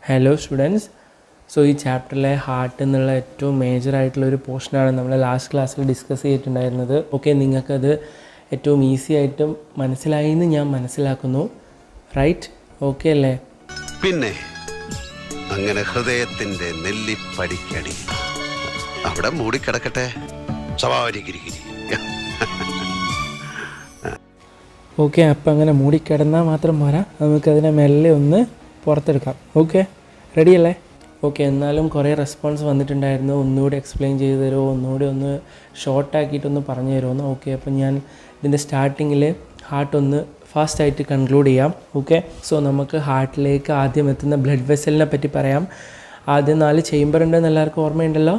Hello students. So ഈ ചാപ്റ്ററിലെ heart എന്നുള്ള ഏറ്റവും മേജറായിട്ടുള്ളൊരു പോർഷനാണ് നമ്മൾ ലാസ്റ്റ് ക്ലാസ്സിൽ ഡിസ്കസ് ചെയ്തിട്ടുണ്ടായിരുന്നത്. ഓക്കെ, നിങ്ങൾക്കത് ഏറ്റവും ഈസി ആയിട്ടും മനസ്സിലായി എന്ന് ഞാൻ മനസ്സിലാക്കുന്നു. റൈറ്റ്? ഓക്കെ അല്ലേ? പിന്നെ അങ്ങനെ ഹൃദയത്തിൻ്റെ നെല്ലിപ്പടിക്കടി അവിടെ മൂടിക്കിടക്കട്ടെ. ഓക്കെ, അപ്പം അങ്ങനെ മൂടിക്കിടന്നാൽ മാത്രം പോരാ, നമുക്കതിനെ മെല്ലെ ഒന്ന് പുറത്തെടുക്കാം. ഓക്കെ, റെഡിയല്ലേ? ഓക്കെ, എന്നാലും കുറേ റെസ്പോൺസ് വന്നിട്ടുണ്ടായിരുന്നു. ഒന്നുകൂടി എക്സ്പ്ലെയിൻ ചെയ്ത് തരുമോ, ഒന്നുകൂടി ഒന്ന് ഷോർട്ടാക്കിയിട്ടൊന്ന് പറഞ്ഞു തരുമോ? ഓക്കെ, അപ്പം ഞാൻ ഇതിൻ്റെ സ്റ്റാർട്ടിങ്ങിൽ ഹാർട്ട് ഒന്ന് ഫാസ്റ്റായിട്ട് കൺക്ലൂഡ് ചെയ്യാം. ഓക്കെ, സോ നമുക്ക് ഹാർട്ടിലേക്ക് ആദ്യം എത്തുന്ന ബ്ലഡ് വെസലിനെ പറ്റി പറയാം. ആദ്യം 4 ചേംബർ ഉണ്ടെന്ന് എല്ലാവർക്കും ഓർമ്മയുണ്ടല്ലോ.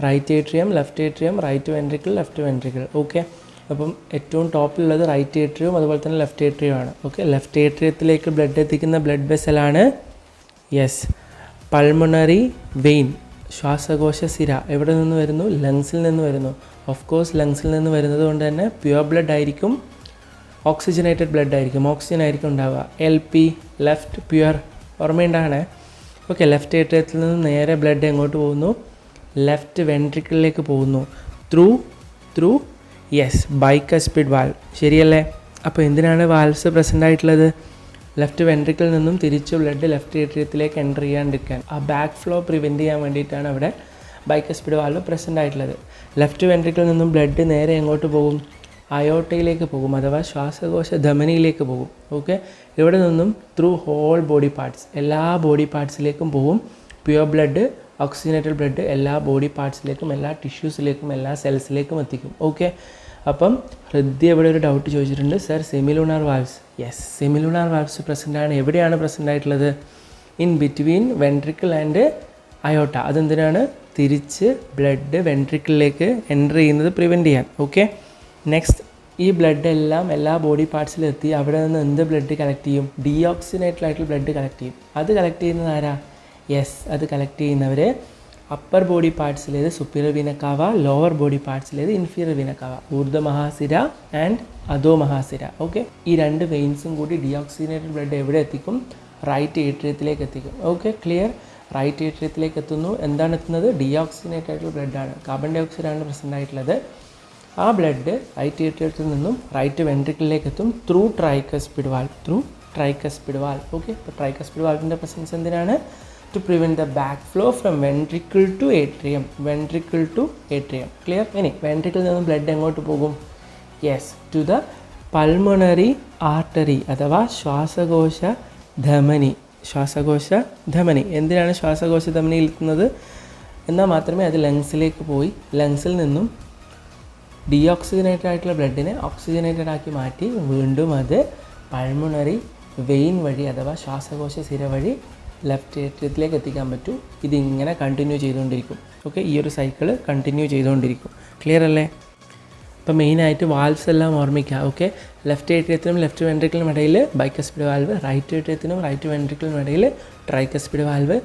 Right atrium, left atrium, right ventricle, left ventricle. Okay, അപ്പം ഏറ്റവും ടോപ്പിലുള്ളത് റൈറ്റ് ഏട്രിയവും അതുപോലെ തന്നെ ലെഫ്റ്റ് ഏട്രിയമാണ്. ഓക്കെ, ലെഫ്റ്റ് ഏട്രിയത്തിലേക്ക് ബ്ലഡ് എത്തിക്കുന്ന ബ്ലഡ് വെസലാണ് പൾമണറി വെയിൻ, ശ്വാസകോശ സിര. എവിടെ നിന്ന് വരുന്നു? ലങ്സിൽ നിന്ന് വരുന്നു. ഓഫ് കോഴ്സ് ലങ്സിൽ നിന്ന് വരുന്നത് കൊണ്ട് തന്നെ പ്യുവർ ബ്ലഡ് ആയിരിക്കും, ഓക്സിജനേറ്റഡ് ബ്ലഡ് ആയിരിക്കും, ഓക്സിജൻ ആയിരിക്കും ഉണ്ടാവുക. LP ലെഫ്റ്റ് പ്യുവർ, ഓർമ്മയുണ്ടാകണേ. ഓക്കെ, ലെഫ്റ്റ് ഏട്രിയത്തിൽ നിന്ന് നേരെ ബ്ലഡ് എങ്ങോട്ട് പോകുന്നു? ലെഫ്റ്റ് വെൻട്രിക്കിളിലേക്ക് പോകുന്നു. Through bicuspid valve. ശരിയല്ലേ? അപ്പോൾ എന്തിനാണ് വാൽവ്സ് പ്രസൻ്റ് ആയിട്ടുള്ളത്? ലെഫ്റ്റ് വെൻട്രിക്കിളിൽ നിന്നും തിരിച്ച് ബ്ലഡ് ലെഫ്റ്റ് ഏട്രിയത്തിലേക്ക് എൻ്റർ ചെയ്യാണ്ടിരിക്കാൻ, ആ ബാക്ക് ഫ്ലോ പ്രിവെൻറ്റ് ചെയ്യാൻ വേണ്ടിയിട്ടാണ് അവിടെ ബൈക്കസ്പിഡ് വാൽവ് പ്രസൻ്റ് ആയിട്ടുള്ളത്. ലെഫ്റ്റ് വെൻട്രിക്കിളിൽ നിന്നും ബ്ലഡ് നേരെ എങ്ങോട്ട് പോകും? അയോട്ടയിലേക്ക് പോകും, അഥവാ ശ്വാസകോശ ധമനിയിലേക്ക് പോകും. ഓക്കെ, ഇവിടെ നിന്നും ത്രൂ ഹോൾ ബോഡി പാർട്സ്, എല്ലാ ബോഡി പാർട്സിലേക്കും പോകും. പ്യുവർ ബ്ലഡ്, ഓക്സിജനേറ്റഡ് ബ്ലഡ് എല്ലാ ബോഡി പാർട്സിലേക്കും, എല്ലാ ടിഷ്യൂസിലേക്കും, എല്ലാ സെൽസിലേക്കും എത്തിക്കും. ഓക്കെ, അപ്പം ഹൃദയ ഇവിടെ ഒരു ഡൗട്ട് ചോദിച്ചിട്ടുണ്ട്, sir semilunar valves. Semilunar valves present ആണ്. എവിടെയാണ് പ്രസൻ്റ് ആയിട്ടുള്ളത്? In between ventricle and aorta. അതെന്തിനാണ്? തിരിച്ച് ബ്ലഡ് വെൻട്രിക്കിളിലേക്ക് എൻ്റർ ചെയ്യുന്നത് പ്രിവെൻറ്റ് ചെയ്യാൻ. ഓക്കെ, നെക്സ്റ്റ്, ഈ ബ്ലഡ് എല്ലാം എല്ലാ ബോഡി പാർട്സിലും എത്തി അവിടെ നിന്ന് എന്ത് ബ്ലഡ് കളക്ട് ചെയ്യും? ഡീഓക്സിജനേറ്റഡ് ആയിട്ടുള്ള ബ്ലഡ് കളക്ട് ചെയ്യും. അത് കളക്ട് ചെയ്യുന്നത് ആരാ? അത് കളക്ട് ചെയ്യുന്നവർ അപ്പർ ബോഡി പാർട്സിലേത് superior vena cava, lower body പാർട്സിലേത് ഇൻഫീരിയർ വീന കാവ, ഊർധ്വ മഹാസിര ആൻഡ് അധോ മഹാസിര. ഓക്കെ, ഈ 2 വെയിൻസും കൂടി ഡീഓക്സിജനേറ്റഡ് ബ്ലഡ് എവിടെ എത്തിക്കും? റൈറ്റ് ഏട്രിയത്തിലേക്ക് എത്തിക്കും. Okay, clear? റൈറ്റ് ഏട്രിയത്തിലേക്ക് എത്തുന്നു. എന്താണ് എത്തുന്നത്? ഡീഓക്സിജനേറ്റഡ് ആയിട്ടുള്ള ബ്ലഡാണ്, കാർബൺ ഡൈ ഓക്സൈഡ് ആണ് പ്രസൻ്റ് ആയിട്ടുള്ളത്. ആ ബ്ലഡ് റൈറ്റ് ഏട്രിയത്തിൽ നിന്നും റൈറ്റ് വെൻട്രിക്കിളിലേക്ക് എത്തും ത്രൂ ട്രൈക്കസ്പിഡ് വാൽവ്. ഓക്കെ, ഇപ്പോൾ ട്രൈക്കസ്പിഡ് വാൽവിൻ്റെ പ്രസൻസ് എന്തിനാണ്? To prevent the backflow from ventricle to atrium. Clear? ഇനി വെൻട്രിക്കിളിൽ നിന്നും ബ്ലഡ് എങ്ങോട്ട് പോകും? To the pulmonary artery അഥവാ ശ്വാസകോശ ധമനി. എന്തിനാണ് ശ്വാസകോശ ധമനിയിൽ എത്തുന്നത്? എന്നാൽ മാത്രമേ അത് ലങ്സിലേക്ക് പോയി ലങ്സിൽ നിന്നും ഡീഓക്സിജനേറ്റഡ് ആയിട്ടുള്ള ബ്ലഡിനെ ഓക്സിജനേറ്റഡ് ആക്കി മാറ്റി വീണ്ടും അത് പൾമണറി വെയിൻ വഴി അഥവാ ശ്വാസകോശ സിര വഴി ലെഫ്റ്റ് ഏട്രിയത്തിലേക്ക് എത്തിക്കാൻ പറ്റും. ഇതിങ്ങനെ കണ്ടിന്യൂ ചെയ്തുകൊണ്ടിരിക്കും. ഓക്കെ, ഈ ഒരു സൈക്കിൾ കണ്ടിന്യൂ ചെയ്തുകൊണ്ടിരിക്കും. ക്ലിയർ അല്ലേ? അപ്പോൾ മെയിനായിട്ട് വാൽവ്സ് എല്ലാം ഓർമ്മിക്കുക. ഓക്കെ, ലെഫ്റ്റ് ഏട്രിയത്തിനും ലെഫ്റ്റ് വെൻട്രിക്കിളിനും ഇടയിൽ ബൈക്കസ്പിഡ് വാൽവ്, റൈറ്റ് ഏട്രിയത്തിനും റൈറ്റ് വെൻട്രിക്കിളിനും ഇടയിൽ ട്രൈക്കസ്പിഡ് വാൽവ്.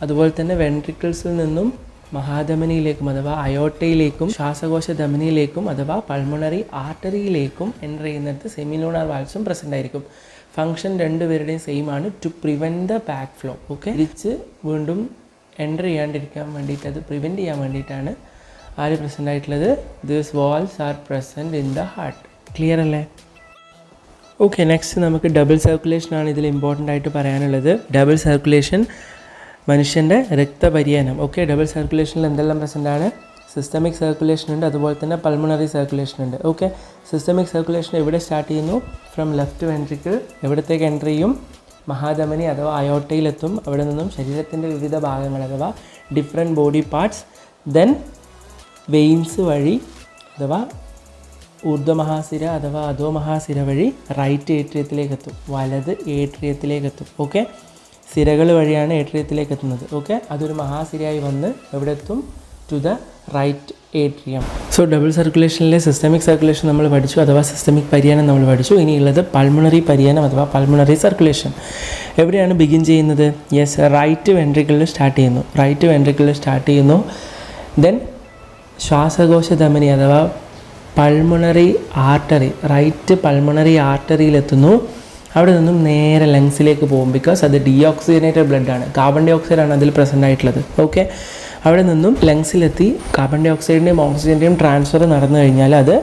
അതുപോലെ തന്നെ വെൻട്രിക്കിൾസിൽ നിന്നും മഹാധമനിയിലേക്കും അഥവാ അയോട്ടയിലേക്കും ശ്വാസകോശ ധമനിയിലേക്കും അഥവാ പൾമണറി ആർട്ടറിയിലേക്കും എൻ്റർ ചെയ്യുന്നിടത്ത് സെമിലൂണാർ വാൽവ്സും പ്രസൻ്റ് ആയിരിക്കും. ഫംഗ്ഷൻ രണ്ടുപേരുടെയും സെയിം ആണ്, to prevent the back flow. Okay, തിരിച്ച് വീണ്ടും എൻ്റർ ചെയ്യാണ്ടിരിക്കാൻ വേണ്ടിയിട്ട്, അത് പ്രിവെൻറ്റ് ചെയ്യാൻ വേണ്ടിയിട്ടാണ് ആര് പ്രസൻ്റ് ആയിട്ടുള്ളത്? These valves are present in the heart. Clear അല്ലേ? ഓക്കെ, നെക്സ്റ്റ് നമുക്ക് ഡബിൾ സർക്കുലേഷനാണ് ഇതിൽ ഇമ്പോർട്ടൻ്റ് ആയിട്ട് പറയാനുള്ളത്. ഡബിൾ സർക്കുലേഷൻ മനുഷ്യൻ്റെ രക്തപര്യനം. ഓക്കെ, ഡബിൾ സർക്കുലേഷനിൽ എന്തെല്ലാം പ്രസൻ്റ് ആണ്? സിസ്റ്റമിക് സർക്കുലേഷൻ ഉണ്ട്, അതുപോലെ തന്നെ പൾമണറി സർക്കുലേഷൻ ഉണ്ട്. ഓക്കെ, സിസ്റ്റമിക് സർക്കുലേഷൻ എവിടെ സ്റ്റാർട്ട് ചെയ്യുന്നു? From left ventricle. എവിടത്തേക്ക് എൻ്റർ ചെയ്യും? മഹാധമനി അഥവാ അയോട്ടയിലെത്തും. അവിടെ നിന്നും ശരീരത്തിൻ്റെ വിവിധ ഭാഗങ്ങൾ അഥവാ different body parts, then veins വഴി അഥവാ ഊർധ്വമഹാസിര അഥവാ അധോ മഹാസിര വഴി റൈറ്റ് ഏട്രിയത്തിലേക്ക് എത്തും, വലത് ഏട്രിയത്തിലേക്ക് എത്തും. ഓക്കെ, സിരകൾ വഴിയാണ് ഏട്രിയത്തിലേക്ക് എത്തുന്നത്. ഓക്കെ, അതൊരു മഹാസിരയായി വന്ന് എവിടെ എത്തും? To the right atrium. So double സർക്കുലേഷനിലെ സിസ്റ്റമിക് സർക്കുലേഷൻ നമ്മൾ പഠിച്ചു, അഥവാ സിസ്റ്റമിക് പര്യനം നമ്മൾ പഠിച്ചു. ഇനിയുള്ളത് പൾമണറി പര്യനം അഥവാ പൾമണറി സർക്കുലേഷൻ. എവിടെയാണ് ബിഗിൻ ചെയ്യുന്നത്? റൈറ്റ് വെൻട്രിക്കിളിൽ സ്റ്റാർട്ട് ചെയ്യുന്നു. ദെൻ ശ്വാസകോശ ധമനി അഥവാ പൾമണറി ആർട്ടറി, റൈറ്റ് പൾമണറി ആർട്ടറിയിലെത്തുന്നു. അവിടെ നിന്നും നേരെ ലങ്സിലേക്ക് പോകും. ബിക്കോസ് അത് ഡീഓക്സിജനേറ്റഡ് ബ്ലഡാണ്, കാർബൺ ഡൈ ഓക്സൈഡാണ് അതിൽ പ്രസൻ്റ് ആയിട്ടുള്ളത്. ഓക്കെ, അവിടെ നിന്നും ലങ്സിലെത്തി കാർബൺ ഡൈ ഓക്സൈഡിൻ്റെയും ഓക്സിജൻ്റെയും ട്രാൻസ്ഫർ നടന്നു കഴിഞ്ഞാൽ അത്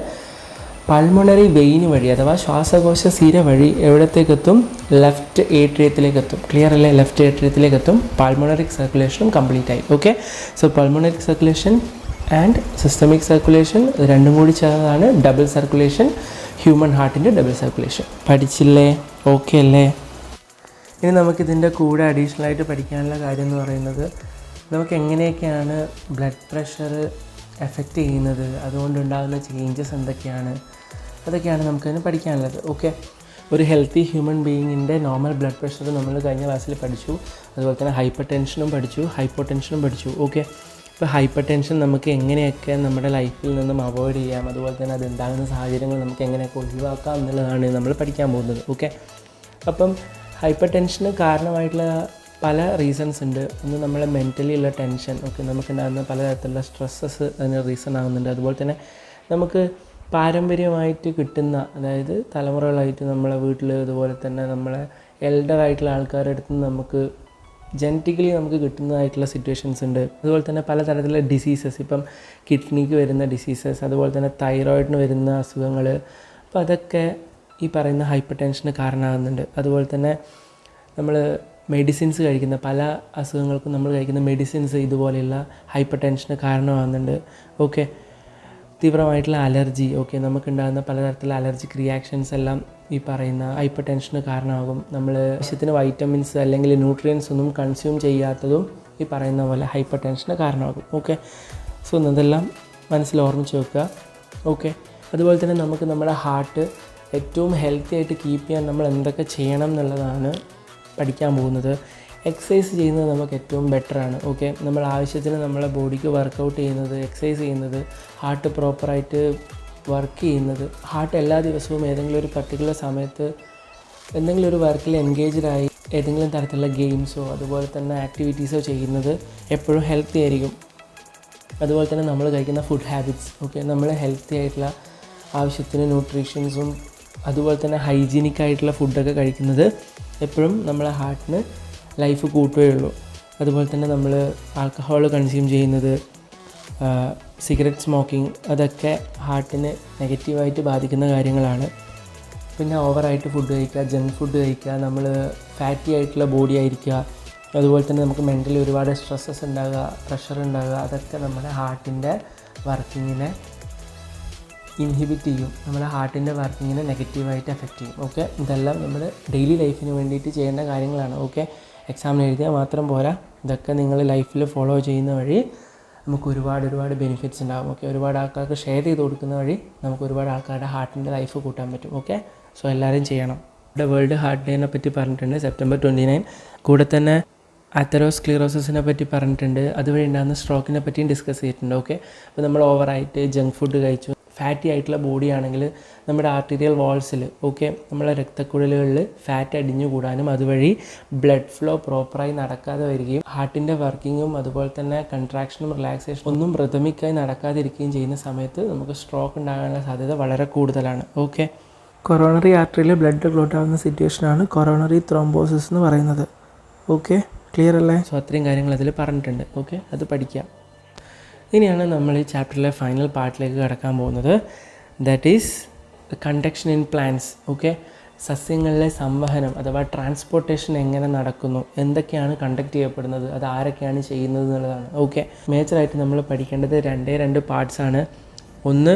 പൾമണറി വെയിൻ വഴി അഥവാ ശ്വാസകോശ സിര വഴി എവിടത്തേക്ക് എത്തും? ലെഫ്റ്റ് ഏട്രിയത്തിലേക്ക് എത്തും. ക്ലിയർ അല്ലേ? ലെഫ്റ്റ് ഏട്രിയത്തിലേക്ക് എത്തും. പൾമണറി സർക്കുലേഷനും കംപ്ലീറ്റ് ആയി. Okay, so pulmonary circulation and systemic circulation രണ്ടും കൂടി ചേർന്നതാണ് ഡബിൾ സർക്കുലേഷൻ, ഹ്യൂമൻ ഹാർട്ടിൻ്റെ ഡബിൾ സർക്കുലേഷൻ. പഠിച്ചില്ലേ? ഓക്കെ അല്ലേ? ഇനി നമുക്കിതിൻ്റെ കൂടെ അഡീഷണൽ ആയിട്ട് പഠിക്കാനുള്ള കാര്യം എന്ന് പറയുന്നത് നമുക്ക് എങ്ങനെയൊക്കെയാണ് ബ്ലഡ് പ്രഷർ എഫക്റ്റ് ചെയ്യുന്നത്, അതുകൊണ്ടുണ്ടാകുന്ന ചേഞ്ചസ് എന്തൊക്കെയാണ്, അതൊക്കെയാണ് നമുക്കതിന് പഠിക്കാനുള്ളത്. ഓക്കെ, ഒരു ഹെൽത്തി ഹ്യൂമൻ ബീയിങ്ങിൻ്റെ നോർമൽ ബ്ലഡ് പ്രഷർ നമ്മൾ കഴിഞ്ഞ ക്ലാസ്സിൽ പഠിച്ചു. അതുപോലെ തന്നെ ഹൈപ്പർ ടെൻഷനും പഠിച്ചു, ഹൈപ്പോ ടെൻഷനും പഠിച്ചു. ഓക്കെ, ഇപ്പോൾ ഹൈപ്പർ ടെൻഷൻ നമുക്ക് എങ്ങനെയൊക്കെ നമ്മുടെ ലൈഫിൽ നിന്നും അവോയ്ഡ് ചെയ്യാം, അതുപോലെ തന്നെ അതുണ്ടാകുന്ന സാഹചര്യങ്ങൾ നമുക്ക് എങ്ങനെയൊക്കെ ഒഴിവാക്കാം എന്നുള്ളതാണ് നമ്മൾ പഠിക്കാൻ പോകുന്നത്. ഓക്കെ, അപ്പം ഹൈപ്പർ ടെൻഷന് കാരണമായിട്ടുള്ള പല റീസൺസ് ഉണ്ട്. ഒന്ന് നമ്മളെ മെൻ്റലി ഉള്ള ടെൻഷൻ, ഓക്കെ, നമുക്കുണ്ടാകുന്ന പലതരത്തിലുള്ള സ്ട്രെസ്സസ് അതിന് റീസൺ ആകുന്നുണ്ട്. അതുപോലെ തന്നെ നമുക്ക് പാരമ്പര്യമായിട്ട് കിട്ടുന്ന, അതായത് തലമുറകളായിട്ട് നമ്മളെ വീട്ടിൽ അതുപോലെ തന്നെ നമ്മളെ എൽഡർ ആയിട്ടുള്ള ആൾക്കാരുടെ അടുത്ത് നിന്ന് നമുക്ക് ജനറ്റിക്കലി നമുക്ക് കിട്ടുന്നതായിട്ടുള്ള സിറ്റുവേഷൻസ് ഉണ്ട്. അതുപോലെ തന്നെ പലതരത്തിലുള്ള ഡിസീസസ്, ഇപ്പം കിഡ്നിക്ക് വരുന്ന ഡിസീസസ്, അതുപോലെ തന്നെ തൈറോയിഡിന് വരുന്ന അസുഖങ്ങൾ, അപ്പോൾ അതൊക്കെ ഈ പറയുന്ന ഹൈപ്പർ ടെൻഷന് കാരണമാകുന്നുണ്ട്. അതുപോലെ തന്നെ നമ്മൾ മെഡിസിൻസ് കഴിക്കുന്ന പല അസുഖങ്ങൾക്കും നമ്മൾ കഴിക്കുന്ന മെഡിസിൻസ് ഇതുപോലെയുള്ള ഹൈപ്പർ ടെൻഷന് കാരണമാകുന്നുണ്ട്. ഓക്കെ, തീവ്രമായിട്ടുള്ള അലർജി, ഓക്കെ, നമുക്കുണ്ടാകുന്ന പലതരത്തിലുള്ള അലർജിക് റിയാക്ഷൻസ് എല്ലാം ഈ പറയുന്ന ഹൈപ്പർ ടെൻഷന് കാരണമാകും. നമ്മൾ ആവശ്യത്തിന് വൈറ്റമിൻസ് അല്ലെങ്കിൽ ന്യൂട്രിയൻസ് ഒന്നും കൺസ്യൂം ചെയ്യാത്തതും ഈ പറയുന്ന പോലെ ഹൈപ്പർ ടെൻഷന് കാരണമാകും. ഓക്കെ, സോ ഇതെല്ലാം മനസ്സിൽ ഓർമ്മിച്ച് വെക്കുക. ഓക്കെ, അതുപോലെ തന്നെ നമുക്ക് നമ്മുടെ ഹാർട്ട് ഏറ്റവും ഹെൽത്തി ആയിട്ട് കീപ്പ് ചെയ്യാൻ നമ്മൾ എന്തൊക്കെ ചെയ്യണം എന്നുള്ളതാണ് പഠിക്കാൻ പോകുന്നത്. എക്സസൈസ് ചെയ്യുന്നത് നമുക്ക് ഏറ്റവും ബെറ്ററാണ്. ഓക്കെ, നമ്മൾ ആവശ്യത്തിന് നമ്മളെ ബോഡിക്ക് വർക്കൗട്ട് ചെയ്യുന്നത്, എക്സസൈസ് ചെയ്യുന്നത്, ഹാർട്ട് പ്രോപ്പറായിട്ട് വർക്ക് ചെയ്യുന്നത്, ഹാർട്ട് എല്ലാ ദിവസവും ഏതെങ്കിലും ഒരു പർട്ടിക്കുലർ സമയത്ത് എന്തെങ്കിലും ഒരു വർക്കിൽ എൻഗേജ്ഡായി ഏതെങ്കിലും തരത്തിലുള്ള ഗെയിംസോ അതുപോലെ തന്നെ ആക്ടിവിറ്റീസോ ചെയ്യുന്നത് എപ്പോഴും ഹെൽത്തി ആയിരിക്കും. അതുപോലെ തന്നെ നമ്മൾ കഴിക്കുന്ന ഫുഡ് ഹാബിറ്റ്സ്, ഓക്കെ, നമ്മൾ ഹെൽത്തി ആയിട്ടുള്ള ആവശ്യത്തിന് ന്യൂട്രീഷ്യൻസും അതുപോലെ തന്നെ ഹൈജീനിക് ആയിട്ടുള്ള ഫുഡൊക്കെ കഴിക്കുന്നത് എപ്പോഴും നമ്മളെ ഹാർട്ടിന് ലൈഫ് കൂട്ടുകയുള്ളൂ. അതുപോലെ തന്നെ നമ്മൾ ആൽക്കഹോൾ കൺസ്യൂം ചെയ്യുന്നത്, സിഗരറ്റ് സ്മോക്കിംഗ്, അതൊക്കെ ഹാർട്ടിനെ നെഗറ്റീവായിട്ട് ബാധിക്കുന്ന കാര്യങ്ങളാണ്. പിന്നെ ഓവറായിട്ട് ഫുഡ് കഴിക്കുക, ജങ്ക് ഫുഡ് കഴിക്കുക, നമ്മൾ ഫാറ്റി ആയിട്ടുള്ള ബോഡി ആയിരിക്കുക, അതുപോലെ തന്നെ നമുക്ക് മെൻ്റലി ഒരുപാട് സ്ട്രെസ്സസ് ഉണ്ടാകുക, പ്രഷർ ഉണ്ടാകുക, അതൊക്കെ നമ്മുടെ ഹാർട്ടിൻ്റെ വർക്കിങ്ങിനെ ഇൻഹിബിറ്റ് ചെയ്യും, നമ്മുടെ ഹാർട്ടിൻ്റെ വർക്കിങ്ങിനെ നെഗറ്റീവായിട്ട് എഫക്റ്റ് ചെയ്യും. ഓക്കെ, ഇതെല്ലാം നമ്മൾ ഡെയിലി ലൈഫിന് വേണ്ടിയിട്ട് ചെയ്യേണ്ട കാര്യങ്ങളാണ്. ഓക്കെ, എക്സാമിന് എഴുതിയാൽ മാത്രം പോരാ, ഇതൊക്കെ നിങ്ങൾ ലൈഫിൽ ഫോളോ ചെയ്യുന്ന വഴി നമുക്ക് ഒരുപാട് ബെനിഫിറ്റ്സ് ഉണ്ടാകും. ഓക്കെ, ഒരുപാട് ആൾക്കാർക്ക് ഷെയർ ചെയ്ത് കൊടുക്കുന്ന വഴി നമുക്ക് ഒരുപാട് ആൾക്കാരുടെ ഹാർട്ടിൻ്റെ ലൈഫ് കൂട്ടാൻ പറ്റും. ഓക്കെ, സോ എല്ലാവരും ചെയ്യണം. ഇവിടെ വേൾഡ് ഹാർട്ട് ഡേനെ പറ്റി പറഞ്ഞിട്ടുണ്ട്, സെപ്റ്റംബർ 29. കൂടെ തന്നെ അതെറോസ്ക്ലീറോസിസിനെ പറ്റി പറഞ്ഞിട്ടുണ്ട്, അതുവഴി ഉണ്ടാകുന്ന സ്ട്രോക്കിനെ പറ്റിയും ഡിസ്കസ് ചെയ്തിട്ടുണ്ട്. ഓക്കെ, അപ്പോൾ നമ്മൾ ഓവറായിട്ട് ജങ്ക് ഫുഡ് കഴിച്ചു, ഫാറ്റി ആയിട്ടുള്ള ബോഡി ആണെങ്കിൽ നമ്മുടെ ആർട്ടീരിയൽ വാൾസിൽ, ഓക്കെ, നമ്മളെ രക്തക്കുഴലുകളിൽ ഫാറ്റ് അടിഞ്ഞു കൂടാനും അതുവഴി ബ്ലഡ് ഫ്ലോ പ്രോപ്പറായി നടക്കാതെ വരികയും ഹാർട്ടിൻ്റെ വർക്കിങ്ങും അതുപോലെ തന്നെ കൺട്രാക്ഷനും റിലാക്സേഷനും ഒന്നും റിതമിക്കായി നടക്കാതിരിക്കുകയും ചെയ്യുന്ന സമയത്ത് നമുക്ക് സ്ട്രോക്ക് ഉണ്ടാകാനുള്ള സാധ്യത വളരെ കൂടുതലാണ്. ഓക്കെ, കൊറോണറി ആർട്ടറിയിൽ ബ്ലഡ് ക്ലോട്ട് ആവുന്ന സിറ്റുവേഷനാണ് കൊറോണറി ത്രോംബോസിസ് എന്ന് പറയുന്നത്. ഓക്കെ, ക്ലിയർ അല്ലേ? സോ അത്രയും കാര്യങ്ങൾ അതിൽ പറഞ്ഞിട്ടുണ്ട്. ഓക്കെ, അത് പഠിക്കാം. ഇനിയാണ് നമ്മൾ ഈ ചാപ്റ്ററിലെ ഫൈനൽ പാർട്ടിലേക്ക് കടക്കാൻ പോകുന്നത്. That is conduction in plants. Okay, സസ്യങ്ങളിലെ സംവഹനം അഥവാ ട്രാൻസ്പോർട്ടേഷൻ എങ്ങനെ നടക്കുന്നു, എന്തൊക്കെയാണ് കണ്ടക്ട് ചെയ്യപ്പെടുന്നത്, അത് ആരൊക്കെയാണ് ചെയ്യുന്നത് എന്നുള്ളതാണ്. ഓക്കെ, മേജറായിട്ട് നമ്മൾ പഠിക്കേണ്ടത് രണ്ട് പാർട്സാണ്. ഒന്ന്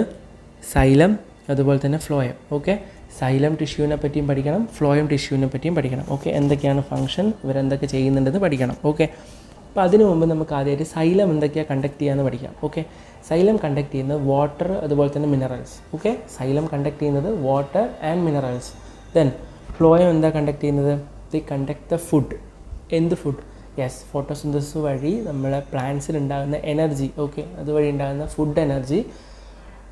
സൈലം, അതുപോലെ തന്നെ ഫ്ലോയം. ഓക്കെ, സൈലം ടിഷ്യൂവിനെ പറ്റിയും പഠിക്കണം, ഫ്ലോയം ടിഷ്യൂവിനെ പറ്റിയും പഠിക്കണം. ഓക്കെ, എന്തൊക്കെയാണ് ഫംഗ്ഷൻ, ഇവരെന്തൊക്കെ ചെയ്യുന്നുണ്ടെന്ന് പഠിക്കണം. ഓക്കെ, അപ്പോൾ അതിനു മുമ്പ് നമുക്ക് ആദ്യമായിട്ട് സൈലം എന്തൊക്കെയാണ് കണ്ടക്ട് ചെയ്യാമെന്ന് പഠിക്കാം. ഓക്കെ, സൈലം കണ്ടക്ട് ചെയ്യുന്നത് വാട്ടർ അതുപോലെ തന്നെ മിനറൽസ്. ഓക്കെ, സൈലം കണ്ടക്ട് ചെയ്യുന്നത് water and minerals. Then phloem എന്താ കണ്ടക്ട് ചെയ്യുന്നത്? The conduct the food. എന്ത് ഫുഡ്? യെസ്, ഫോട്ടോസിന്തസിസ് വഴി നമ്മളെ പ്ലാന്റ്സിൽ ഉണ്ടാകുന്ന എനർജി, ഓക്കെ, അതുവഴി ഉണ്ടാകുന്ന ഫുഡ് എനർജി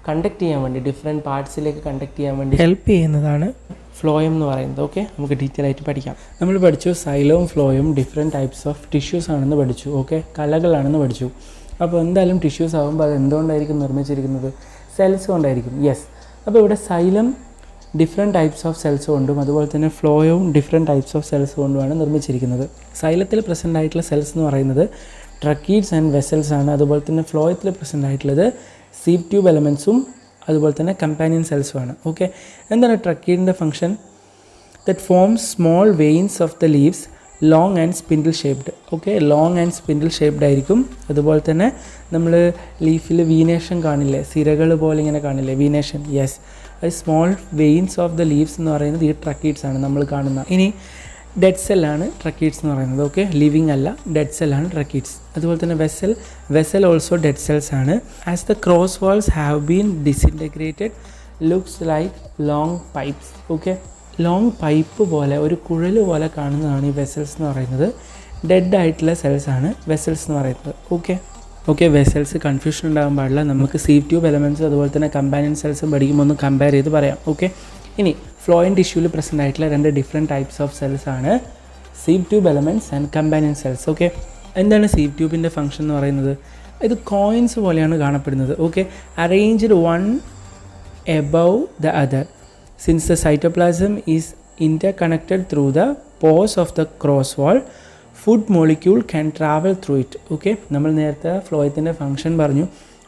കണ്ടക്ട് ചെയ്യാൻ വേണ്ടി ഡിഫറെൻറ്റ് പാർട്സിലേക്ക് കണ്ടക്ട് ചെയ്യാൻ വേണ്ടി ഹെൽപ്പ് ചെയ്യുന്നതാണ് ഫ്ലോയം എന്ന് പറയുന്നത്. ഓക്കെ, നമുക്ക് ഡീറ്റെയിൽ ആയിട്ട് പഠിക്കാം. നമ്മൾ പഠിച്ചു സൈലവും ഫ്ലോയും ഡിഫറെൻറ്റ് ടൈപ്സ് ഓഫ് ടിഷ്യൂസ് ആണെന്ന് പഠിച്ചു. ഓക്കെ, കലകളാണെന്ന് പഠിച്ചു. അപ്പോൾ എന്തായാലും ടിഷ്യൂസ് ആകുമ്പോൾ അത് എന്തുകൊണ്ടായിരിക്കും നിർമ്മിച്ചിരിക്കുന്നത്? സെൽസ് കൊണ്ടായിരിക്കും. യെസ്, അപ്പോൾ ഇവിടെ xylem different types of cells കൊണ്ടും അതുപോലെ തന്നെ ഫ്ലോയും ഡിഫറെൻറ്റ് ടൈപ്സ് ഓഫ് സെൽസ് കൊണ്ടുമാണ് നിർമ്മിച്ചിരിക്കുന്നത്. സൈലത്തിൽ പ്രസൻ്റ് ആയിട്ടുള്ള സെൽസ് എന്ന് പറയുന്നത് ട്രക്കീഡ്സ് ആൻഡ് വെസൽസ് ആണ്. അതുപോലെ തന്നെ ഫ്ലോയത്തിൽ പ്രസൻ്റ് ആയിട്ടുള്ളത് സീവ് ട്യൂബ് എലമെൻസും അതുപോലെ തന്നെ കമ്പാനിയൻ സെൽസും ആണ്. ഓക്കെ, എന്താണ് ട്രക്കീഡിൻ്റെ function? That forms small veins of the leaves long and spindle shaped. Okay, long and spindle shaped ആയിരിക്കും. അതുപോലെ തന്നെ നമ്മൾ ലീഫിൽ വീനേഷൻ കാണില്ലേ, സിരകൾ പോലെ ഇങ്ങനെ കാണില്ലേ വീനേഷൻ? യെസ്, അത് small veins of the leaves എന്ന് പറയുന്നത് ഈ ട്രക്കീഡ്സ് ആണ് നമ്മൾ കാണുന്ന. ഇനി ഡെഡ് സെല്ലാണ് ട്രക്കീഡ്സ് എന്ന് പറയുന്നത്. ഓക്കെ, ലിവിങ് അല്ല, ഡെഡ് സെല്ലാണ് ട്രക്കീഡ്സ്. അതുപോലെ തന്നെ വെസൽ ഓൾസോ ഡെഡ് സെൽസ് ആണ്. As the cross walls have been disintegrated looks like long pipes. Okay, long pipe പോലെ ഒരു കുഴൽ പോലെ കാണുന്നതാണ് ഈ വെസൽസ് എന്ന് പറയുന്നത്. ഡെഡ് ആയിട്ടുള്ള സെൽസ് ആണ് വെസൽസ് എന്ന് പറയുന്നത്. ഓക്കെ, വെസൽസ് കൺഫ്യൂഷൻ ഉണ്ടാകാൻ പാടില്ല. നമുക്ക് സീവ് ട്യൂബ് എലമെൻറ്റ്സ് അതുപോലെ തന്നെ കമ്പാനിയൻ സെൽസും പഠിക്കുമ്പോൾ ഒന്ന് കമ്പയർ ചെയ്ത് പറയാം. ഓക്കെ, ഇനി ഫ്ലോയിൻ ടിഷ്യൂവിൽ പ്രസൻ്റ് ആയിട്ടുള്ള 2 ഡിഫറെൻറ്റ് ടൈപ്സ് ഓഫ് സെൽസ് ആണ് sieve tube elements and companion cells. Okay, എന്താണ് സീവ് ട്യൂബിൻ്റെ ഫംഗ്ഷൻ എന്ന് പറയുന്നത്? ഇത് കോയിൻസ് പോലെയാണ് കാണപ്പെടുന്നത്. Okay, arranged one above the other. Since the cytoplasm is interconnected through the pores of the cross wall, food molecule can travel through it. Okay, നമ്മൾ നേരത്തെ ഫ്ലോയത്തിൻ്റെ function പറഞ്ഞു.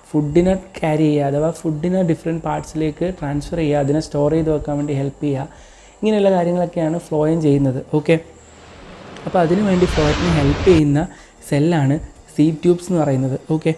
ഫുഡിനെ ക്യാരി ചെയ്യുക അഥവാ ഫുഡിനെ ഡിഫറെൻറ്റ് പാർട്സിലേക്ക് ട്രാൻസ്ഫർ ചെയ്യുക, അതിനെ സ്റ്റോർ ചെയ്ത് വെക്കാൻ വേണ്ടി ഹെൽപ്പ് ചെയ്യുക, ഇങ്ങനെയുള്ള കാര്യങ്ങളൊക്കെയാണ് ഫ്ലോയിൻ ചെയ്യുന്നത്. ഓക്കെ, അപ്പോൾ അതിനു വേണ്ടി ഫ്ലോയത്തിനെ ഹെൽപ്പ് ചെയ്യുന്ന സെല്ലാണ് സീവ് ട്യൂബ്സ് എന്ന് പറയുന്നത്. ഓക്കെ,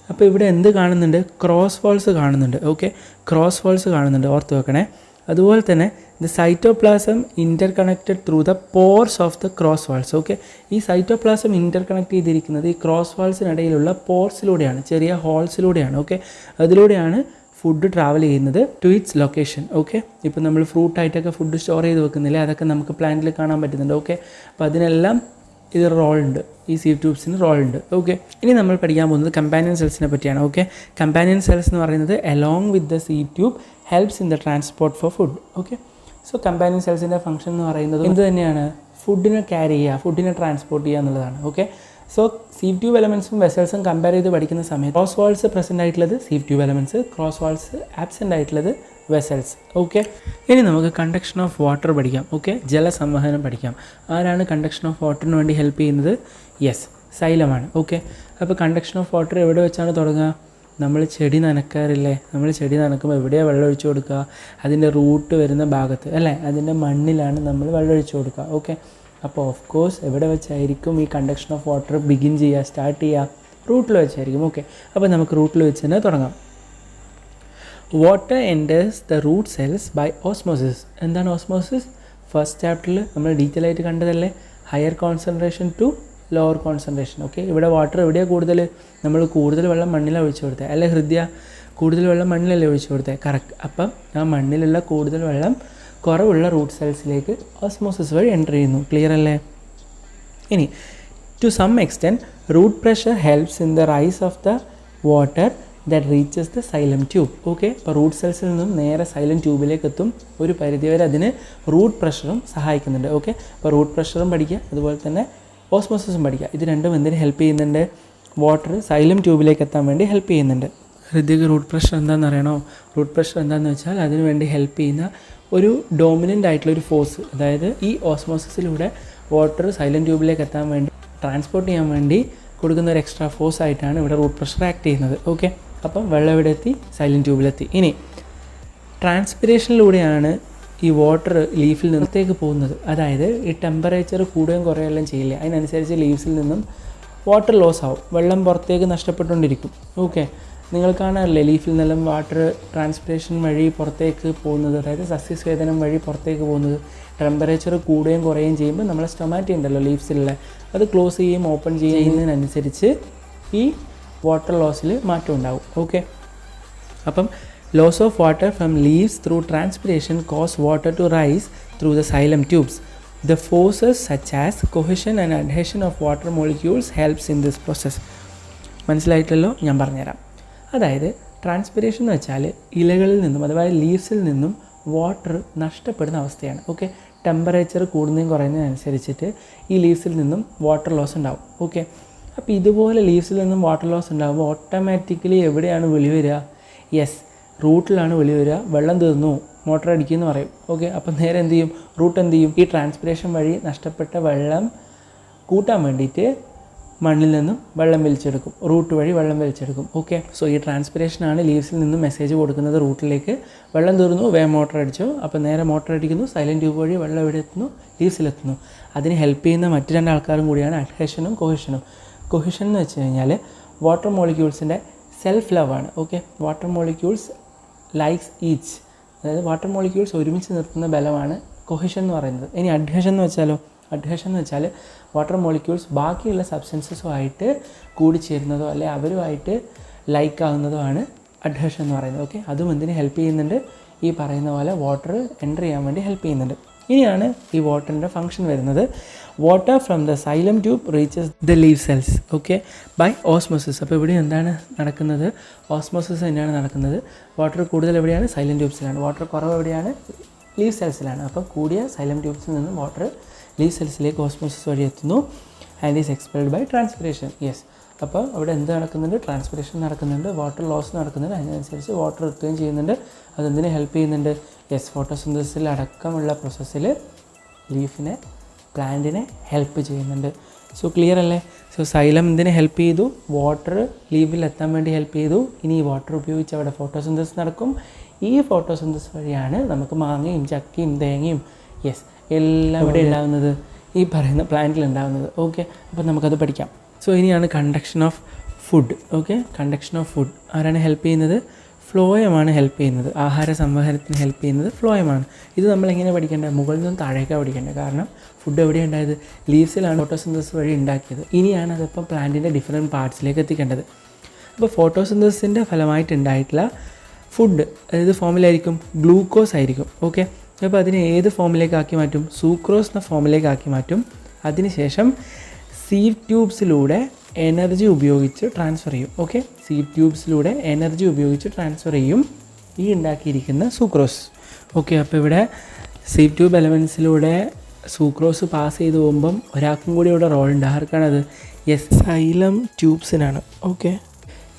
അപ്പോൾ ഇവിടെ എന്ത് കാണുന്നുണ്ട്? ക്രോസ് വാൾസ് കാണുന്നുണ്ട്. ഓക്കെ, ക്രോസ് വാൾസ് കാണുന്നുണ്ട്, ഓർത്ത് വെക്കണേ. അതുപോലെ തന്നെ the cytoplasm interconnected through the pores of the cross walls. Okay, ഈ സൈറ്റോപ്ലാസം ഇൻ്റർകണക്ട് ചെയ്തിരിക്കുന്നത് ഈ ക്രോസ് വാൾസിനിടയിലുള്ള പോർസിലൂടെയാണ്, ചെറിയ ഹോൾസിലൂടെയാണ്. ഓക്കെ, അതിലൂടെയാണ് ഫുഡ് ട്രാവൽ ചെയ്യുന്നത് ടു ഇറ്റ്സ് ലൊക്കേഷൻ. ഓക്കെ, ഇപ്പോൾ നമ്മൾ ഫ്രൂട്ടായിട്ടൊക്കെ ഫുഡ് സ്റ്റോർ ചെയ്ത് വെക്കുന്നില്ലേ, അതൊക്കെ നമുക്ക് പ്ലാന്റിൽ കാണാൻ പറ്റുന്നുണ്ട്. ഓക്കെ, അപ്പോൾ അതിനെല്ലാം ഇത് റോളുണ്ട്, ഈ സീവ് ട്യൂബ്സിന് റോളുണ്ട്. ഓക്കെ, ഇനി നമ്മൾ പഠിക്കാൻ പോകുന്നത് കമ്പാനിയൻ സെൽസിനെ പറ്റിയാണ്. ഓക്കെ, കമ്പാനിയൻ സെൽസ് എന്ന് പറയുന്നത് along with the sieve tube helps in the transport for food. Okay, so companion സെൽസിൻ്റെ ഫംഗ്ഷൻ എന്ന് പറയുന്നത് എന്ത് തന്നെയാണ്? ഫുഡിനെ ക്യാരി ചെയ്യുക, ഫുഡിനെ ട്രാൻസ്പോർട്ട് ചെയ്യുക എന്നുള്ളതാണ്. ഓക്കെ, സോ സീവ് ട്യൂബ് എലമെൻസും വെസൽസും കമ്പയർ ചെയ്ത് പഠിക്കുന്ന സമയത്ത് ക്രോസ് വാൾസ് പ്രസൻ്റ് ആയിട്ടുള്ളത് sieve tube elements, cross walls absent ആയിട്ടുള്ളത് വെസൽസ്. ഓക്കെ, ഇനി നമുക്ക് കണ്ടക്ഷൻ ഓഫ് വാട്ടർ പഠിക്കാം. ഓക്കെ, ജലസംവഹനം പഠിക്കാം. ആരാണ് കണ്ടക്ഷൻ ഓഫ് വാട്ടറിന് വേണ്ടി ഹെൽപ്പ് ചെയ്യുന്നത്? യെസ്, സൈലമാണ്. ഓക്കെ, അപ്പോൾ കണ്ടക്ഷൻ ഓഫ് വാട്ടർ എവിടെ വെച്ചാണ് തുടങ്ങുക? നമ്മൾ ചെടി നനക്കാറില്ലേ, നമ്മൾ ചെടി നനക്കുമ്പോൾ എവിടെയാണ് വെള്ളം ഒഴിച്ചു കൊടുക്കുക? അതിൻ്റെ റൂട്ട് വരുന്ന ഭാഗത്ത് അല്ലേ, അതിൻ്റെ മണ്ണിലാണ് നമ്മൾ വെള്ളം ഒഴിച്ചു കൊടുക്കുക. ഓക്കെ, അപ്പോൾ ഓഫ് കോഴ്സ് എവിടെ വെച്ചായിരിക്കും ഈ കണ്ടക്ഷൻ ഓഫ് വാട്ടർ ബിഗിൻ ചെയ്യുക, സ്റ്റാർട്ട് ചെയ്യുക? റൂട്ടിൽ വെച്ചായിരിക്കും. ഓക്കെ, അപ്പോൾ നമുക്ക് റൂട്ടിൽ വെച്ച് തന്നെ തുടങ്ങാം. Water enters the root cells by osmosis. എന്താണ് ഓസ്മോസിസ്? ഫസ്റ്റ് ചാപ്റ്ററിൽ നമ്മൾ ഡീറ്റെയിൽ ആയിട്ട് കണ്ടതല്ലേ, higher concentration to lower concentration. Okay, ഇവിടെ വാട്ടർ എവിടെയാണ് കൂടുതൽ? നമ്മൾ കൂടുതൽ വെള്ളം മണ്ണിലാണ് ഒഴിച്ചു കൊടുത്തത് അല്ലേ ഹൃദയ? കൂടുതൽ വെള്ളം മണ്ണിലല്ലേ ഒഴിച്ചു കൊടുത്തത്? കറക്റ്റ്. അപ്പം ആ മണ്ണിലുള്ള കൂടുതൽ വെള്ളം കുറവുള്ള റൂട്ട് സെൽസിലേക്ക് ഓസ്മോസിസ് വഴി എൻ്റർ ചെയ്യുന്നു. ക്ലിയർ അല്ലേ? ഇനി to some extent root pressure helps in the rise of the water that reaches the xylem tube. Okay, അപ്പോൾ റൂട്ട് സെൽസിൽ നിന്നും നേരെ സൈലം ട്യൂബിലേക്ക് എത്തും. ഒരു പരിധിവരെ അതിന് റൂട്ട് പ്രഷറും സഹായിക്കുന്നുണ്ട്. ഓക്കെ, അപ്പോൾ റൂട്ട് പ്രഷറും പഠിക്കുക, അതുപോലെ തന്നെ ഓസ്മോസിസും പഠിക്കുക. ഇത് രണ്ടും എന്തിന് ഹെൽപ്പ് ചെയ്യുന്നുണ്ട്? വാട്ടർ സൈലം ട്യൂബിലേക്ക് എത്താൻ വേണ്ടി ഹെൽപ്പ് ചെയ്യുന്നുണ്ട്. ഹൃദയ റൂട്ട് പ്രഷർ എന്താണെന്ന് അറിയണോ? റൂട്ട് പ്രഷർ എന്താണെന്ന് വെച്ചാൽ അതിന് വേണ്ടി ഹെൽപ്പ് ചെയ്യുന്ന ഒരു ഡോമിനൻ്റ് ആയിട്ടുള്ളൊരു ഫോഴ്സ്, അതായത് ഈ ഓസ്മോസിസിലൂടെ വാട്ടർ സൈലം ട്യൂബിലേക്ക് എത്താൻ വേണ്ടി ട്രാൻസ്പോർട്ട് ചെയ്യാൻ വേണ്ടി കൊടുക്കുന്ന ഒരു എക്സ്ട്രാ ഫോഴ്സ് ആയിട്ടാണ് ഇവിടെ റൂട്ട് പ്രഷർ ആക്ട് ചെയ്യുന്നത്. ഓക്കെ, അപ്പം വെള്ളം ഇവിടെ എത്തി, സൈലം ട്യൂബിലെത്തി. ഇനി ട്രാൻസ്പിരേഷനിലൂടെയാണ് ഈ വാട്ടർ ലീഫിൽ നിന്നത്തേക്ക് പോകുന്നത്. അതായത് ഈ ടെമ്പറേച്ചർ കൂടുകയും കുറയുകയെല്ലാം ചെയ്യില്ല, അതിനനുസരിച്ച് ലീവ്സിൽ നിന്നും വാട്ടർ ലോസ് ആവും, വെള്ളം പുറത്തേക്ക് നഷ്ടപ്പെട്ടുകൊണ്ടിരിക്കും. ഓക്കെ, നിങ്ങൾ കാണാറില്ലേ ലീഫിൽ നിന്നെല്ലാം വാട്ടർ ട്രാൻസ്പിരേഷൻ വഴി പുറത്തേക്ക് പോകുന്നത്, അതായത് സസ്യസ്വേദനം വഴി പുറത്തേക്ക് പോകുന്നത്. ടെമ്പറേച്ചർ കൂടുകയും കുറയുകയും ചെയ്യുമ്പോൾ നമ്മളെ സ്റ്റൊമാറ്റ ഉണ്ടല്ലോ ലീവ്സിലുള്ള, അത് ക്ലോസ് ചെയ്യുകയും ഓപ്പൺ ചെയ്യുന്നതിനനുസരിച്ച് ഈ വാട്ടർ ലോസിൽ മാറ്റം ഉണ്ടാവും. ഓക്കെ, അപ്പം loss of water from leaves through transpiration cause water to rise through the xylem tubes. The forces such as cohesion and adhesion of water molecules helps in this process. മനസ്സിലായിട്ടല്ലോ? ഞാൻ പറഞ്ഞുതരാം. അതായത് transpiration എന്ന് വെച്ചാൽ ഇലകളിൽ നിന്നും അഥവാ ലീവ്സിൽ നിന്നും വാട്ടർ നഷ്ടപ്പെടുന്ന അവസ്ഥയാണ്. ഓക്കെ, ടെമ്പറേച്ചർ കൂടുന്നതും കുറയുന്നതിനനുസരിച്ചിട്ട് ഈ ലീവ്സിൽ നിന്നും വാട്ടർ ലോസ് ഉണ്ടാവും. ഓക്കെ, അപ്പോൾ ഇതുപോലെ ലീവ്സിൽ നിന്നും വാട്ടർ ലോസ് ഉണ്ടാകുമ്പോൾ ഓട്ടോമാറ്റിക്കലി എവിടെയാണ് വെളി വരിക? യെസ്, റൂട്ടിലാണ് വെളി വരിക. വെള്ളം തീർന്നു, മോട്ടർ അടിക്കുമെന്ന് പറയും. ഓക്കെ, അപ്പം നേരെ എന്ത് ചെയ്യും, റൂട്ട് എന്ത് ചെയ്യും, ഈ ട്രാൻസ്പിറേഷൻ വഴി നഷ്ടപ്പെട്ട വെള്ളം കൂട്ടാൻ വേണ്ടിയിട്ട് മണ്ണിൽ നിന്നും വെള്ളം വലിച്ചെടുക്കും, റൂട്ട് വഴി വെള്ളം വലിച്ചെടുക്കും. ഓക്കെ, സോ ഈ ട്രാൻസ്പിറേഷനാണ് ലീവ്സിൽ നിന്നും മെസ്സേജ് കൊടുക്കുന്നത് റൂട്ടിലേക്ക്. വെള്ളം തീർന്നു, വേഗം മോട്ടർ അടിച്ചു. അപ്പോൾ നേരെ മോട്ടർ അടിക്കുന്നു, സൈലൻറ്റ് ട്യൂബ് വഴി വെള്ളം എവിടെ എത്തുന്നു, ലീവ്സിലെത്തുന്നു. അതിന് ഹെൽപ്പ് ചെയ്യുന്ന മറ്റു 2 ആൾക്കാരും കൂടിയാണ് അഡ്ഹെഷനും കൊഹിഷനും. കൊഹിഷൻ എന്ന് വെച്ച് കഴിഞ്ഞാൽ വാട്ടർ മോളിക്യൂൾസിൻ്റെ സെൽഫ് ലവ് ആണ്. Okay, water molecules likes each, അതായത് വാട്ടർ മോളിക്യൂൾസ് ഒരുമിച്ച് നിർത്തുന്ന ബലമാണ് കൊഹിഷൻ എന്ന് പറയുന്നത്. ഇനി അഡ്ഹെഷൻ എന്ന് വെച്ചാലോ, അഡ്ഹെഷൻ എന്ന് വെച്ചാൽ വാട്ടർ മോളിക്യൂൾസ് ബാക്കിയുള്ള സബ്സ്റ്റൻസസുമായിട്ട് കൂടിച്ചേരുന്നതോ അല്ലെ അവരുമായിട്ട് ലൈക്ക് ആകുന്നതോ ആണ് അഡ്ഹെഷൻ എന്ന് പറയുന്നത്. ഓക്കെ, അതും എന്തിന് ഹെൽപ്പ് ചെയ്യുന്നുണ്ട്, ഈ പറയുന്ന പോലെ വാട്ടർ എൻ്റർ ചെയ്യാൻ വേണ്ടി ഹെൽപ്പ് ചെയ്യുന്നുണ്ട്. ഇനിയാണ് ഈ വാട്ടറിൻ്റെ ഫംഗ്ഷൻ വരുന്നത്. Water from the xylem tube reaches the leaf cells, okay, by osmosis. അപ്പോൾ ഇവിടെ എന്താണ് നടക്കുന്നത്, ഓസ്മോസിസ് തന്നെയാണ് നടക്കുന്നത്. വാട്ടർ കൂടുതൽ എവിടെയാണ്, സൈലം ട്യൂബ്സിലാണ്. വാട്ടർ കുറവ് എവിടെയാണ്, ലീവ് സെൽസിലാണ്. അപ്പോൾ കൂടിയ സൈലം ട്യൂബ്സിൽ നിന്ന് വാട്ടർ ലീവ് സെൽസിലേക്ക് ഓസ്മോസിസ് വഴി എത്തുന്നു and is expelled by transpiration. Yes, അപ്പോൾ അവിടെ എന്ത് നടക്കുന്നുണ്ട്, ട്രാൻസ്പിറേഷൻ നടക്കുന്നുണ്ട്, വാട്ടർ ലോസ് നടക്കുന്നുണ്ട്. അതിനനുസരിച്ച് വാട്ടർ എത്തുകയും ചെയ്യുന്നുണ്ട്. അതെന്തിനെ ഹെൽപ്പ് ചെയ്യുന്നുണ്ട്, യെസ്, ഫോട്ടോസിന്തസിൽ അടക്കമുള്ള പ്രോസസ്സിൽ ലീഫിനെ, പ്ലാന്റിനെ ഹെൽപ്പ് ചെയ്യുന്നുണ്ട്. സോ ക്ലിയർ അല്ലേ? സോ സൈലം എന്തിനെ ഹെൽപ്പ് ചെയ്തു, വാട്ടർ ലീവിൽ എത്താൻ വേണ്ടി ഹെൽപ്പ് ചെയ്തു. ഇനി ഈ വാട്ടർ ഉപയോഗിച്ച് അവിടെ ഫോട്ടോസിന്തസ് നടക്കും. ഈ ഫോട്ടോസിന്തസ് വഴിയാണ് നമുക്ക് മാങ്ങയും ചക്കയും തേങ്ങയും യെസ് എല്ലാം ഇവിടെ ഉണ്ടാകുന്നത്, ഈ പറയുന്ന പ്ലാന്റിൽ ഉണ്ടാകുന്നത്. ഓക്കെ, അപ്പോൾ നമുക്കത് പഠിക്കാം. സോ ഇനിയാണ് conduction of food. Okay, conduction of food ആരാണ് ഹെൽപ്പ് ചെയ്യുന്നത്, ഫ്ലോയമാണ് ഹെൽപ്പ് ചെയ്യുന്നത്. ആഹാര സംവഹനത്തിന് ഹെൽപ്പ് ചെയ്യുന്നത് ഫ്ലോയമാണ്. ഇത് നമ്മളെങ്ങനെ പഠിക്കേണ്ടത്, മുകളിൽ നിന്നും താഴേക്കാണ് പഠിക്കേണ്ടത്. കാരണം ഫുഡ് എവിടെയാണ് ഉണ്ടായത്, ലീവ്സിലാണ് ഫോട്ടോസിന്തസിസ് വഴി ഉണ്ടാക്കിയത്. ഇനിയാണ് അതിപ്പം പ്ലാന്റിൻ്റെ ഡിഫറെൻറ്റ് പാർട്സിലേക്ക് എത്തിക്കേണ്ടത്. അപ്പോൾ ഫോട്ടോസിന്തസിൻ്റെ ഫലമായിട്ടുണ്ടായിട്ടുള്ള ഫുഡ് ഏത് ഫോമിലായിരിക്കും, ഗ്ലൂക്കോസ് ആയിരിക്കും. ഓക്കെ, അപ്പോൾ അതിനെ ഏത് ഫോമിലേക്ക് ആക്കി മാറ്റും, സൂക്രോസ് എന്ന ഫോമിലേക്ക് ആക്കി മാറ്റും. അതിനുശേഷം സീവ് ട്യൂബ്സിലൂടെ എനർജി ഉപയോഗിച്ച് ട്രാൻസ്ഫർ ചെയ്യും. ഓക്കെ, സീവ് ട്യൂബ്സിലൂടെ എനർജി ഉപയോഗിച്ച് ട്രാൻസ്ഫർ ചെയ്യും ഈ ഉണ്ടാക്കിയിരിക്കുന്ന സൂക്രോസ്. ഓക്കെ, അപ്പോൾ ഇവിടെ സീവ് ട്യൂബ് എലമെൻസിലൂടെ സൂക്രോസ് പാസ് ചെയ്ത് പോകുമ്പം ഒരാൾക്കും കൂടി ഇവിടെ റോളുണ്ട്. ആർക്കാണത്, യെസ്, സൈലം ട്യൂബ്സിനാണ്. ഓക്കെ,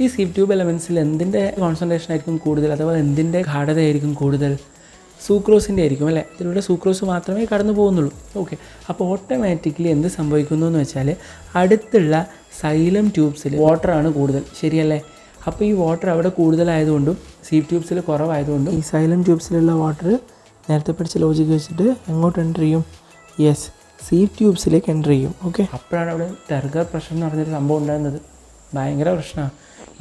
ഈ സീവ് ട്യൂബ് എലമെൻസിൽ എന്തിൻ്റെ കോൺസെൻട്രേഷൻ ആയിരിക്കും കൂടുതൽ, അഥവാ എന്തിൻ്റെ ഗാഢതയായിരിക്കും കൂടുതൽ, സൂക്രോസിൻ്റെ ആയിരിക്കും അല്ലേ. ഇതിലൂടെ സൂക്രോസ് മാത്രമേ കടന്നു പോകുന്നുള്ളൂ. ഓക്കെ, അപ്പോൾ ഓട്ടോമാറ്റിക്കലി എന്ത് സംഭവിക്കുന്നു എന്ന് വെച്ചാൽ അടുത്തുള്ള സൈലം ട്യൂബ്സിൽ വാട്ടറാണ് കൂടുതൽ, ശരിയല്ലേ. അപ്പോൾ ഈ വാട്ടർ അവിടെ കൂടുതലായതുകൊണ്ടും സീവ് ട്യൂബ്സിൽ കുറവായതുകൊണ്ടും ഈ സൈലം ട്യൂബ്സിലുള്ള വാട്ടർ നേരത്തെ പഠിച്ച ലോജിക്ക് വെച്ചിട്ട് എങ്ങോട്ട് എൻ്റർ ചെയ്യും, യെസ്, സീവ് ട്യൂബ്സിലേക്ക് എൻ്റർ ചെയ്യും. ഓക്കെ, അപ്പോഴാണ് അവിടെ ടർഗർ പ്രഷർ എന്ന് പറഞ്ഞൊരു സംഭവം ഉണ്ടാകുന്നത്. ഭയങ്കര പ്രശ്നമാണ്.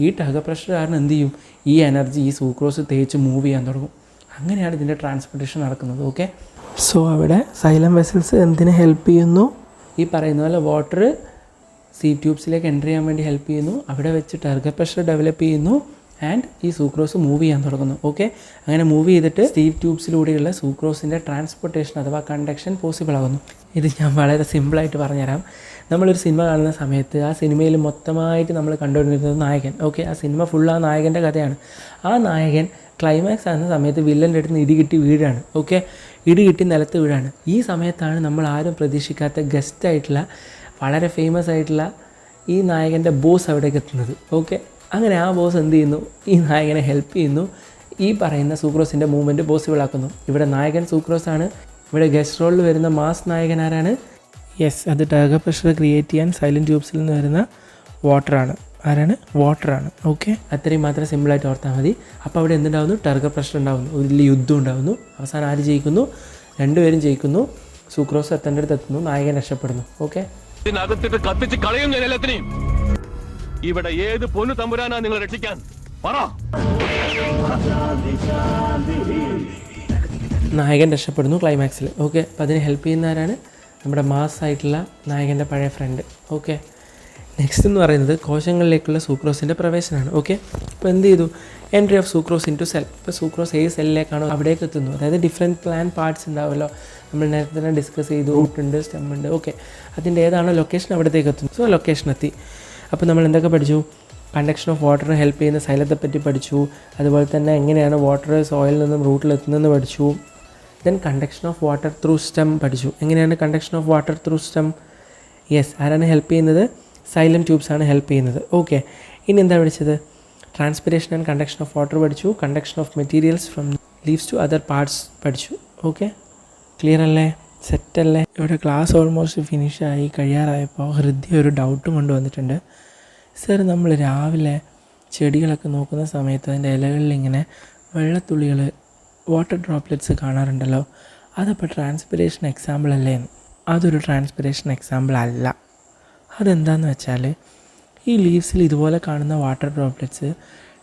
ഈ ടർഗർ പ്രഷർ കാരണം എന്ത് ചെയ്യും, ഈ എനർജി ഈ സൂക്രോസ് തേച്ച് മൂവ് ചെയ്യാൻ തുടങ്ങും. അങ്ങനെയാണ് ഇതിൻ്റെ ട്രാൻസ്പോർട്ടേഷൻ നടക്കുന്നത്. ഓക്കെ, സോ അവിടെ സൈലം വെസൽസ് എന്തിനെ ഹെൽപ്പ് ചെയ്യുന്നു, ഈ പറയുന്ന പോലെ വാട്ടർ സീവ് ട്യൂബ്സിലേക്ക് എൻ്റർ ചെയ്യാൻ വേണ്ടി ഹെൽപ്പ് ചെയ്യുന്നു. അവിടെ വെച്ച് ടർഗർ പ്രഷർ ഡെവലപ്പ് ചെയ്യുന്നു ആൻഡ് ഈ സൂക്രോസ് മൂവ് ചെയ്യാൻ തുടങ്ങുന്നു. ഓക്കെ, അങ്ങനെ മൂവ് ചെയ്തിട്ട് സീവ് ട്യൂബ്സിലൂടെയുള്ള സൂക്രോസിൻ്റെ ട്രാൻസ്പോർട്ടേഷൻ അഥവാ കണ്ടക്ഷൻ പോസിബിൾ ആകുന്നു. ഇത് ഞാൻ വളരെ സിമ്പിളായിട്ട് പറഞ്ഞുതരാം. നമ്മളൊരു സിനിമ കാണുന്ന സമയത്ത് ആ സിനിമയിൽ മൊത്തമായിട്ട് നമ്മൾ കണ്ടുകൊണ്ടിരുന്നത് നായകൻ. ഓക്കെ, ആ സിനിമ ഫുൾ ആ നായകൻ്റെ കഥയാണ്. ആ നായകൻ ക്ലൈമാക്സ് ആകുന്ന സമയത്ത് വില്ലൻ്റെ അടുത്ത് നിന്ന് ഇടി കിട്ടി വീഴാണ്. ഓക്കെ, ഇടി കിട്ടി നിലത്ത് വീഴാണ്. ഈ സമയത്താണ് നമ്മൾ ആരും പ്രതീക്ഷിക്കാത്ത ഗസ്റ്റായിട്ടുള്ള വളരെ ഫേമസ് ആയിട്ടുള്ള ഈ നായകൻ്റെ ബോസ് അവിടേക്ക് എത്തുന്നത്. ഓക്കെ, അങ്ങനെ ആ ബോസ് എന്ത് ചെയ്യുന്നു, ഈ നായകനെ ഹെൽപ്പ് ചെയ്യുന്നു. ഈ പറയുന്ന സൂക്രോസിൻ്റെ മൂവ്മെൻറ്റ് പോസിബിൾ ആക്കുന്നു. ഇവിടെ നായകൻ സൂക്രോസ് ആണ്. ഇവിടെ ഗസ്റ്റ് റോളിൽ വരുന്ന മാസ് നായകൻ ആരാണ്, യെസ്, അത് ടർഗർ പ്രഷർ ക്രിയേറ്റ് ചെയ്യാൻ സൈലൻറ്റ് ട്യൂബ്സിൽ നിന്ന് വരുന്ന വാട്ടറാണ്. ആരാണ്, വാട്ടറാണ്. ഓക്കെ, അത്രയും മാത്രം സിമ്പിളായിട്ട് ഓർത്താൽ മതി. അപ്പോൾ അവിടെ എന്തുണ്ടാവുന്നു, ടർഗർ പ്രഷർ ഉണ്ടാകുന്നു, ഒരു വലിയ യുദ്ധം ഉണ്ടാകുന്നു. അവസാനം ആര് ജയിക്കുന്നു, രണ്ടുപേരും ജയിക്കുന്നു. സൂക്രോസ് എത്തേണ്ടടുത്ത് എത്തുന്നു, നായകൻ രക്ഷപ്പെടുന്നു. ഓക്കെ, ഇതിനകത്തിട്ട് കത്തിച്ച് കളയും ഞാൻ എല്ലാത്തിനെയും. ഇവിടെ ഏത് പൊന്നു തമ്പുരാനാ നിങ്ങൾ രക്ഷിക്കാൻ പറ. നായകൻ രക്ഷപ്പെടുന്നു ക്ലൈമാക്സിൽ. ഓക്കെ, അപ്പോൾ അതിന് ഹെൽപ്പ് ചെയ്യുന്ന ആരാണ്, നമ്മുടെ മാസ് ആയിട്ടുള്ള നായകൻ്റെ പഴയ ഫ്രണ്ട്. ഓക്കെ, നെക്സ്റ്റ് എന്ന് പറയുന്നത് കോശങ്ങളിലേക്കുള്ള സൂക്രോസിൻ്റെ പ്രവേശനമാണ്. ഓക്കെ, അപ്പോൾ എന്ത് ചെയ്തു, entry of sucrose into cell. ഇപ്പോൾ സൂക്രോസ് ഏത് സെല്ലിലേക്കാണോ അവിടേക്ക് എത്തുന്നു. അതായത് ഡിഫറെൻറ്റ് പ്ലാന്റ് പാർട്സ് ഉണ്ടാവുമല്ലോ, നമ്മൾ നേരത്തെ തന്നെ ഡിസ്കസ് ചെയ്തു, റൂട്ടുണ്ട്, സ്റ്റെമ്മുണ്ട്. ഓക്കെ, അതിൻ്റെ ഏതാണോ ലൊക്കേഷൻ അവിടത്തേക്ക് എത്തുന്നു. സോ ലൊക്കേഷൻ എത്തി. അപ്പോൾ നമ്മൾ എന്തൊക്കെ പഠിച്ചു, കണ്ടക്ഷൻ ഓഫ് വാട്ടറിന് ഹെൽപ്പ് ചെയ്യുന്ന സൈലത്തെ പറ്റി പഠിച്ചു. അതുപോലെ തന്നെ എങ്ങനെയാണ് വാട്ടർ സോയിലിൽ നിന്നും റൂട്ടിലെത്തുന്നതെന്ന് പഠിച്ചു. Then conduction of water through stem പഠിച്ചു. എങ്ങനെയാണ് conduction of water through stem, yes, ആരാണ് ഹെൽപ്പ് ചെയ്യുന്നത്, സൈലം ട്യൂബ്സ് ആണ് ഹെൽപ്പ് ചെയ്യുന്നത്. ഓക്കെ, ഇനി എന്താ പഠിച്ചത്, transpiration and conduction of water പഠിച്ചു. Conduction of materials from leaves to other parts പഠിച്ചു. ഓക്കെ, ക്ലിയർ അല്ലേ? സെറ്റല്ലേ? ഇവിടെ ക്ലാസ് ഓൾമോസ്റ്റ് ഫിനിഷായി കഴിയാറായപ്പോൾ ഹൃദയ ഒരു ഡൗട്ടും കൊണ്ടുവന്നിട്ടുണ്ട്. സർ, നമ്മൾ രാവിലെ ചെടികളൊക്കെ നോക്കുന്ന സമയത്ത് അതിൻ്റെ ഇലകളിൽ ഇങ്ങനെ വെള്ളത്തുള്ളികൾ, വാട്ടർ ഡ്രോപ്ലെറ്റ്സ് കാണാറുണ്ടല്ലോ, അതപ്പോൾ ട്രാൻസ്പിറേഷൻ എക്സാമ്പിൾ അല്ലേ? അതൊരു ട്രാൻസ്പിറേഷൻ എക്സാമ്പിൾ അല്ല. അതെന്താണെന്ന് വെച്ചാൽ ഈ ലീവ്സിൽ ഇതുപോലെ കാണുന്ന വാട്ടർ ഡ്രോപ്ലെറ്റ്സ്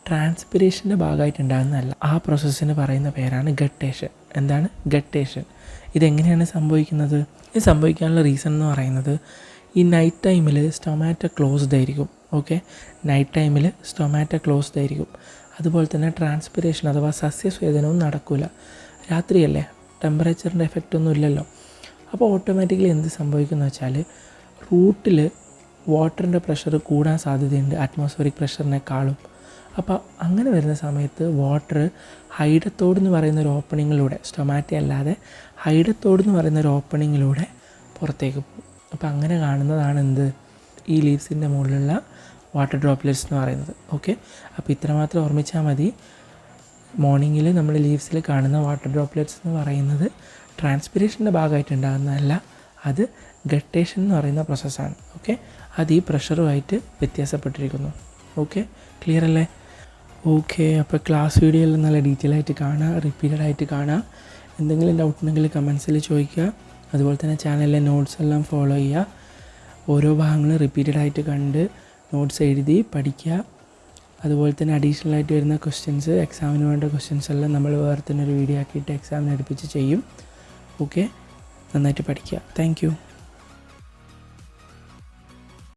ട്രാൻസ്പിറേഷൻ്റെ ഭാഗമായിട്ടുണ്ടാകുന്നതല്ല. ആ പ്രോസസ്സിന് പറയുന്ന പേരാണ് ഗട്ടേഷൻ. എന്താണ് ഗട്ടേഷൻ? ഇതെങ്ങനെയാണ് സംഭവിക്കുന്നത്? ഇത് സംഭവിക്കാനുള്ള റീസൺ എന്ന് പറയുന്നത് ഈ നൈറ്റ് ടൈമിൽ സ്റ്റൊമാറ്റോ ക്ലോസ്ഡ് ആയിരിക്കും. ഓക്കെ, നൈറ്റ് ടൈമിൽ സ്റ്റൊമാറ്റോ ക്ലോസ്ഡ് ആയിരിക്കും. അതുപോലെ തന്നെ ട്രാൻസ്പിറേഷൻ അഥവാ സസ്യസ്വേദനവും നടക്കില്ല. രാത്രിയല്ലേ, ടെമ്പറേച്ചറിൻ്റെ എഫക്റ്റ് ഒന്നും ഇല്ലല്ലോ. അപ്പോൾ ഓട്ടോമാറ്റിക്കലി എന്ത് സംഭവിക്കുമെന്ന് വെച്ചാൽ റൂട്ടിൽ വാട്ടറിൻ്റെ പ്രഷർ കൂടാൻ സാധ്യതയുണ്ട് അറ്റ്മോസ്ഫിയറിക് പ്രഷറിനേക്കാളും. അപ്പോൾ അങ്ങനെ വരുന്ന സമയത്ത് വാട്ടർ ഹൈഡത്തോഡ് എന്ന് പറയുന്ന ഒരു ഓപ്പണിങ്ങിലൂടെ, സ്റ്റൊമാറ്റ അല്ലാതെ ഹൈഡത്തോഡ് എന്ന് പറയുന്ന ഒരു ഓപ്പണിങ്ങിലൂടെ പുറത്തേക്ക് പോകും. അപ്പോൾ അങ്ങനെ കാണുന്നതാണ് എന്ത്, ഈ ലീവ്സിൻ്റെ മുകളിലുള്ള വാട്ടർ ഡ്രോപ്ലെറ്റ്സ് എന്ന് പറയുന്നത്. ഓക്കെ, അപ്പോൾ ഇത്രമാത്രം ഓർമ്മിച്ചാൽ മതി. മോർണിംഗിൽ നമ്മൾ ലീവ്സിൽ കാണുന്ന വാട്ടർ ഡ്രോപ്ലെറ്റ്സ് എന്ന് പറയുന്നത് ട്രാൻസ്പിറേഷൻ്റെ ഭാഗമായിട്ടുണ്ടാകുന്നതല്ല, അത് ഗട്ടേഷൻ എന്ന് പറയുന്ന പ്രോസസ്സാണ്. ഓക്കെ, അത് ഈ പ്രഷറുമായിട്ട് വ്യത്യാസപ്പെട്ടിരിക്കുന്നു. ഓക്കെ, ക്ലിയർ അല്ലേ? ഓക്കെ, അപ്പോൾ ക്ലാസ് വീഡിയോയിൽ നല്ല ഡീറ്റെയിൽ ആയിട്ട് കാണുക, റിപ്പീറ്റഡ് ആയിട്ട് കാണുക. എന്തെങ്കിലും ഡൗട്ട് ഉണ്ടെങ്കിൽ കമൻസിൽ ചോദിക്കുക. അതുപോലെ തന്നെ ചാനലിലെ നോട്ട്സ് എല്ലാം ഫോളോ ചെയ്യുക. ഓരോ ഭാഗങ്ങളും റിപ്പീറ്റഡ് ആയിട്ട് കണ്ട് നോട്ട്സ് എഴുതി പഠിക്കുക. അതുപോലെ തന്നെ അഡീഷണൽ ആയിട്ട് വരുന്ന ക്വസ്റ്റ്യൻസ്, എക്സാമിന് വേണ്ട ക്വസ്റ്റ്യൻസ് എല്ലാം നമ്മൾ വേറെ തന്നെ ഒരു വീഡിയോ ആക്കിയിട്ട് എക്സാമിന് അടുപ്പിച്ച് ചെയ്യും. ഓക്കെ, നന്നായിട്ട് പഠിക്കുക. Thank you.